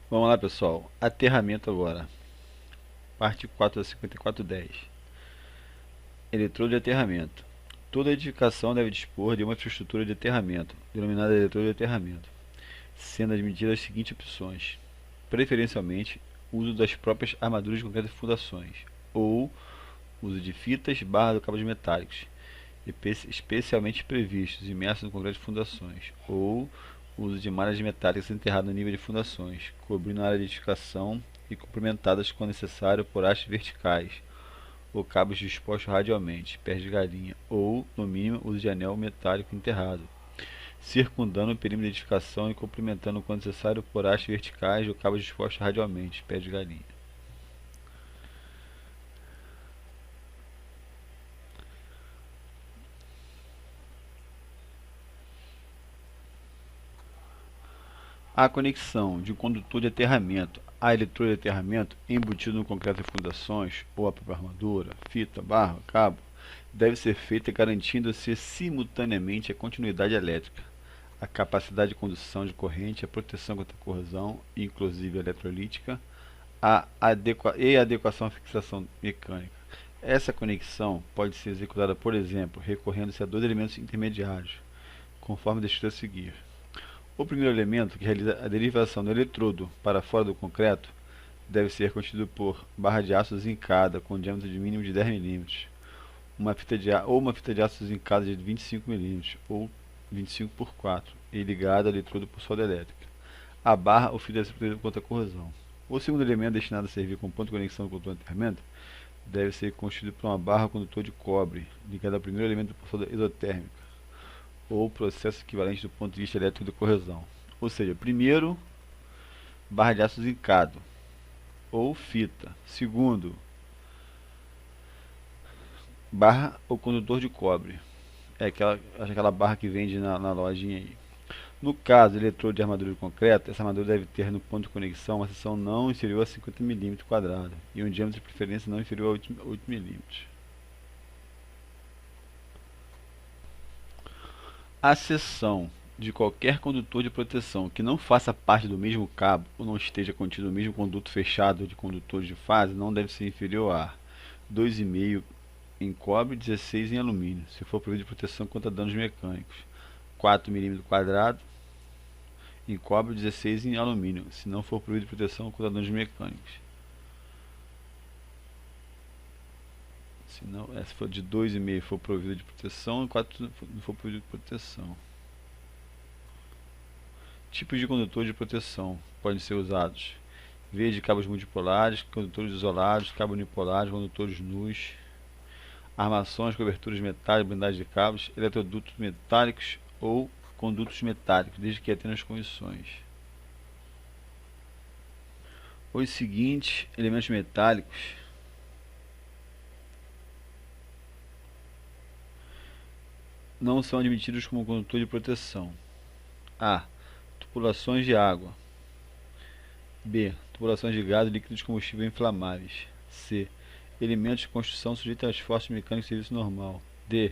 Vamos lá, pessoal. Aterramento agora. Parte 4 da 5410. Eletrodo de aterramento. Toda edificação deve dispor de uma infraestrutura de aterramento, denominada eletrodo de aterramento, sendo admitidas as seguintes opções: preferencialmente, uso das próprias armaduras de concreto e fundações, ou uso de fitas, barras ou cabos metálicos, especialmente previstos, imersos no concreto de fundações, ou uso de malhas metálicas enterradas no nível de fundações, cobrindo a área de edificação e complementadas, quando necessário, por hastes verticais ou cabos dispostos radialmente, pés de galinha, ou, no mínimo, uso de anel metálico enterrado, circundando o perímetro de edificação e complementando, quando necessário, por hastes verticais ou cabos dispostos radialmente, pés de galinha. A conexão de um condutor de aterramento a eletrodo de aterramento embutido no concreto de fundações, ou a própria armadura, fita, barra, cabo, deve ser feita garantindo-se simultaneamente a continuidade elétrica, a capacidade de condução de corrente, a proteção contra a corrosão, inclusive eletrolítica, e a adequação à fixação mecânica. Essa conexão pode ser executada, por exemplo, recorrendo-se a dois elementos intermediários, conforme descrito a seguir. O primeiro elemento, que realiza a derivação do eletrodo para fora do concreto, deve ser constituído por barra de aço zincada com diâmetro de mínimo de 10 milímetros, uma fita de aço zincada de 25 milímetros ou 25 por 4 e ligada ao eletrodo por solda elétrica. A barra ou fita deve ser protegida contra a corrosão. O segundo elemento, destinado a servir como ponto de conexão do condutor de aterramento, deve ser constituído por uma barra condutor de cobre, ligada ao primeiro elemento por solda exotérmica, ou processo equivalente do ponto de vista elétrico de corrosão. Ou seja, primeiro, barra de aço zincado ou fita. Segundo, barra ou condutor de cobre. É aquela barra que vende na lojinha aí. No caso, eletrodo de armadura de concreto, essa armadura deve ter no ponto de conexão uma seção não inferior a 50 milímetros quadrados e um diâmetro de preferência não inferior a 8 milímetros. A seção de qualquer condutor de proteção que não faça parte do mesmo cabo ou não esteja contido no mesmo conduto fechado de condutores de fase não deve ser inferior a 2,5 em cobre e 16 em alumínio, se for provido de proteção contra danos mecânicos, 4 milímetros quadrados em cobre e 16 em alumínio, se não for provido de proteção contra danos mecânicos. Se for de 2,5 for provido de proteção, 4 não for provido de proteção. Tipos de condutor de proteção podem ser usados: via de cabos multipolares, condutores isolados, cabos unipolares, condutores nus, armações, coberturas metálicas, blindagem de cabos, eletrodutos metálicos ou condutos metálicos, desde que atendam as condições. Os seguintes elementos metálicos não são admitidos como condutor de proteção: A. Tubulações de água. B. Tubulações de gás, líquidos de combustível inflamáveis. C. Elementos de construção sujeitos às forças mecânicas de serviço normal. D.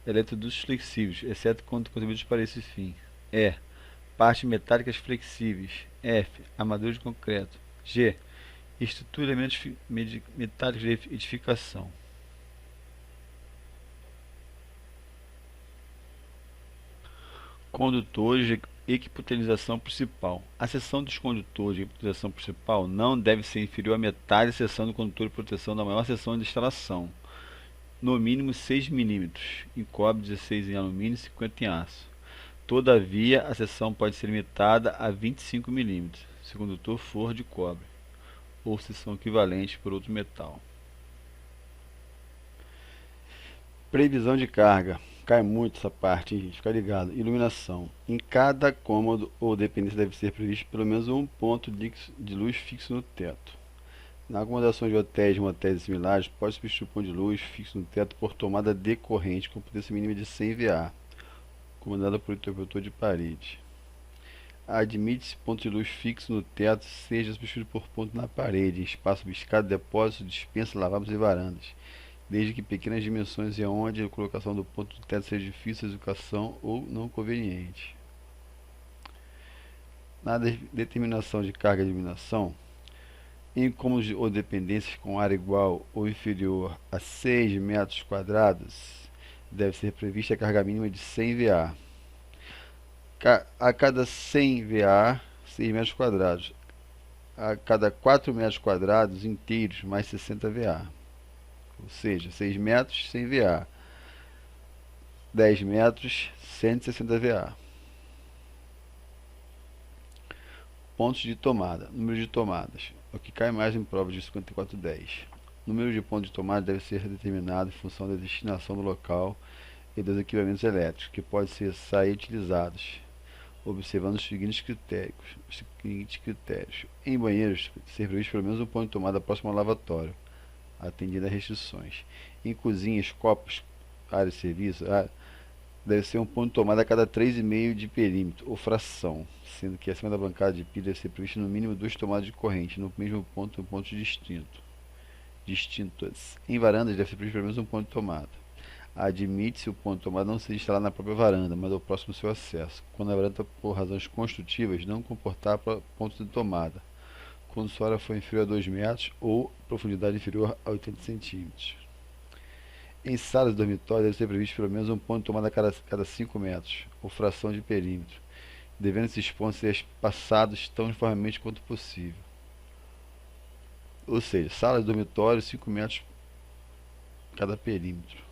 Eletrodutos flexíveis, exceto quando concebidos para esse fim. E. Partes metálicas flexíveis. F. Armadura de concreto. G. Estrutura de elementos metálicos de edificação. Condutores de equipotenização principal. A seção dos condutores de equipotenização principal não deve ser inferior à metade da seção do condutor de proteção da maior seção de instalação, no mínimo 6 milímetros em cobre, 16 em alumínio e 50 em aço. Todavia, a seção pode ser limitada a 25 milímetros, se o condutor for de cobre, ou seção equivalente por outro metal. Previsão de carga. Cai muito essa parte, hein, gente? Fica ligado. Iluminação. Em cada cômodo ou dependência deve ser previsto pelo menos um ponto de luz fixo no teto. Na acomodação de hotéis, motéis e similares, pode substituir o ponto de luz fixo no teto por tomada decorrente com potência mínima de 100 VA, comandada por interruptor de parede. Admite-se ponto de luz fixo no teto, seja substituído por ponto na parede, em espaço biscado, depósito, dispensa, lavabos e varandas, desde que pequenas dimensões e onde a colocação do ponto do teto seja difícil de execução ou não conveniente. Na determinação de carga de iluminação, em cômodos ou dependências com área igual ou inferior a 6 metros quadrados, deve ser prevista a carga mínima de 100 VA. A cada 100 VA, 6 metros quadrados. A cada 4 metros quadrados inteiros, mais 60 VA. Ou seja, 6 metros, 100 VA. 10 metros, 160 VA. Pontos de tomada. Número de tomadas. O que cai mais em prova de 5410. O número de pontos de tomada deve ser determinado em função da destinação do local e dos equipamentos elétricos, que podem ser utilizados, observando os seguintes critérios. Em banheiros, ser previsto pelo menos um ponto de tomada próximo ao lavatório, atendendo às restrições. Em cozinhas, copos, área de serviço, deve ser um ponto de tomada a cada 3,5 de perímetro, ou fração, sendo que acima da bancada de pia deve ser previsto no mínimo 2 tomadas de corrente, no mesmo ponto em pontos distintas. Em varandas deve ser previsto pelo menos um ponto de tomada. Admite-se o ponto de tomada não ser instalado na própria varanda, mas ao próximo do seu acesso, quando a varanda, por razões construtivas, não comportar pontos de tomada, quando sua área for inferior a 2 metros ou profundidade inferior a 80 centímetros. Em salas de dormitório deve ser previsto pelo menos um ponto de tomada a cada 5 metros, ou fração de perímetro, devendo esses pontos ser passados tão uniformemente quanto possível. Ou seja, sala de dormitório, 5 metros cada perímetro.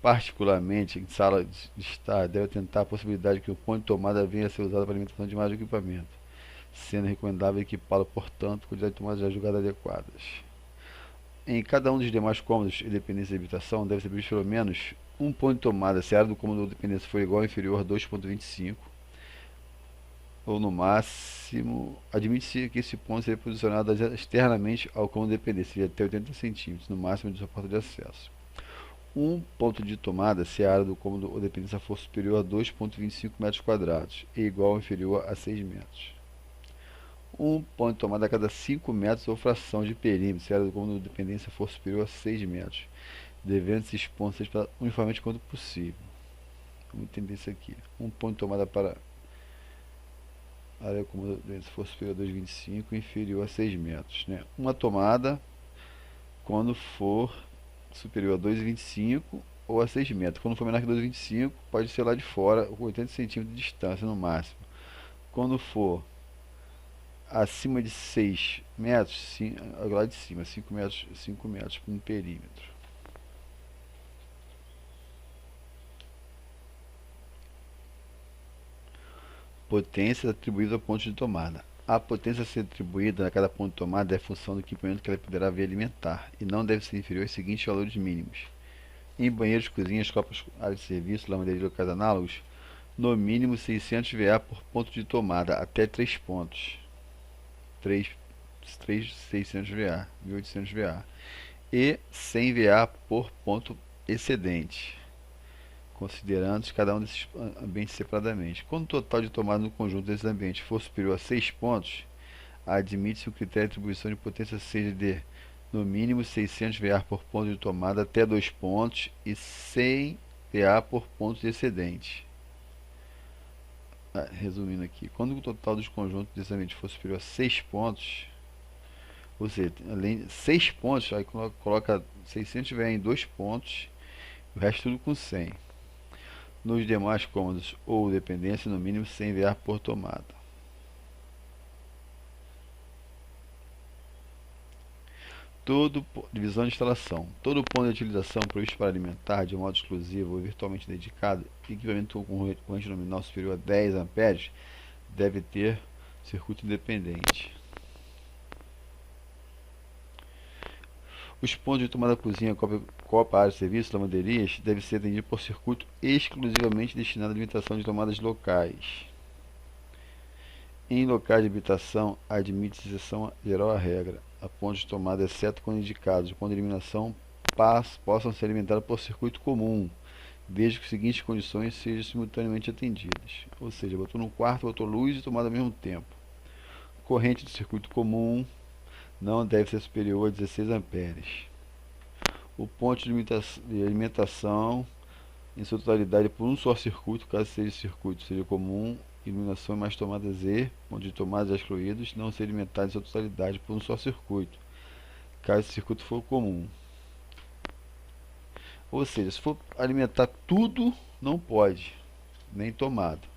Particularmente, em sala de estar, deve tentar a possibilidade de que o ponto de tomada venha a ser usado para alimentação de mais equipamento, sendo recomendável equipá-lo, portanto, com quantidade de tomadas já julgadas adequadas. Em cada um dos demais cômodos e dependências de habitação, deve ser previsto pelo menos um ponto de tomada, se a área do cômodo ou dependência for igual ou inferior a 2,25, ou no máximo, admite-se que esse ponto seja posicionado externamente ao cômodo de dependência, de até 80 centímetros, no máximo de sua porta de acesso. Um ponto de tomada, se a área do cômodo ou dependência for superior a 2,25 metros quadrados, e igual ou inferior a 6 metros. Um ponto de tomada a cada 5 metros ou fração de perímetro, se a área do cômodo de dependência for superior a 6 metros, devendo esses pontos ser uniformemente quanto possível. Vamos entender isso aqui. Um ponto de tomada para a área do cômodo de dependência for superior a 2,25 e inferior a 6 metros. Né? Uma tomada quando for superior a 2,25 ou a 6 metros. Quando for menor que 2,25, pode ser lá de fora, com 80 centímetros de distância no máximo. Quando for acima de 6 metros, lá de cima, 5 metros por um perímetro. Potência atribuída ao ponto de tomada. A potência a ser atribuída a cada ponto de tomada é função do equipamento que ela poderá vir alimentar, e não deve ser inferior aos seguintes valores mínimos. Em banheiros, cozinhas, copas, áreas de serviço, lavanderia e locais análogos, no mínimo 600 VA por ponto de tomada, até 3 pontos. 600 VA, 1800 VA. E 100 VA por ponto excedente, considerando cada um desses ambientes separadamente. Quando o total de tomada no conjunto desses ambientes for superior a 6 pontos, admite-se o critério de atribuição de potência seja de, no mínimo, 600 VA por ponto de tomada até 2 pontos e 100 VA por ponto excedente. Resumindo aqui, quando o total dos conjuntos desses ambientes for superior a 6 pontos, ou seja, além de 6 pontos, aí coloca 600 VA em 2 pontos, o resto tudo com 100. Nos demais cômodos ou dependência, no mínimo 100 VA por tomada. Divisão de instalação. Todo ponto de utilização previsto para alimentar de modo exclusivo ou virtualmente dedicado equipamento com corrente nominal superior a 10 amperes deve ter circuito independente. Os pontos de tomada cozinha, copa, área de serviço, lavanderias devem ser atendidos por circuito exclusivamente destinado à alimentação de tomadas locais. Em locais de habitação, admite-se exceção geral à regra, a pontos de tomada, exceto quando indicados, quando a iluminação possam ser alimentadas por circuito comum, desde que as seguintes condições sejam simultaneamente atendidas. Ou seja, botou no quarto, botou luz e tomada ao mesmo tempo. Corrente de circuito comum não deve ser superior a 16 amperes. O ponto de alimentação em sua totalidade por um só circuito, caso seja circuito seja comum iluminação e mais tomadas E, onde tomadas já excluídas, não ser alimentadas em sua totalidade por um só circuito, caso esse circuito for comum. Ou seja, se for alimentar tudo, não pode, nem tomada.